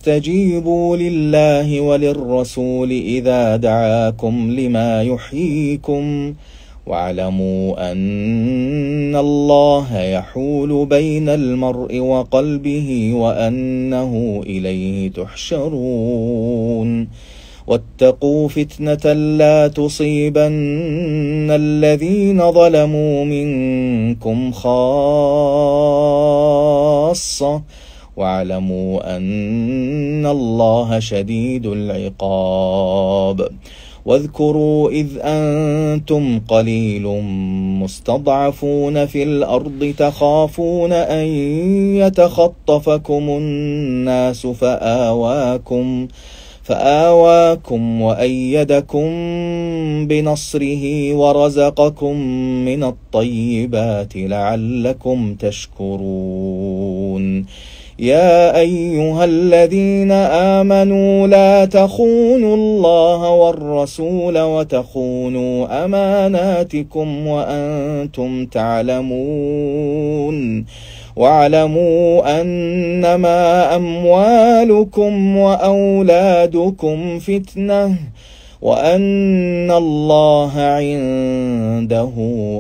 فاستجيبوا لله وللرسول إذا دعاكم لما يحييكم واعلموا أن الله يحول بين المرء وقلبه وأنه إليه تحشرون واتقوا فتنة لا تصيبن الذين ظلموا منكم خاصة واعلموا أن الله شديد العقاب. واذكروا إذ أنتم قليل مستضعفون في الأرض تخافون أن يتخطفكم الناس فآواكم وأيدكم بنصره ورزقكم من الطيبات لعلكم تشكرون. يا أيها الذين آمنوا لا تخونوا الله والرسول وتخونوا أماناتكم وأنتم تعلمون واعلموا أنما أموالكم وأولادكم فتنة وأن الله عنده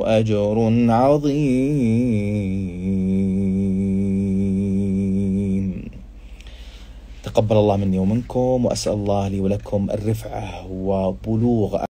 أجر عظيم. تقبل الله مني ومنكم، وأسأل الله لي ولكم الرفعة وبلوغ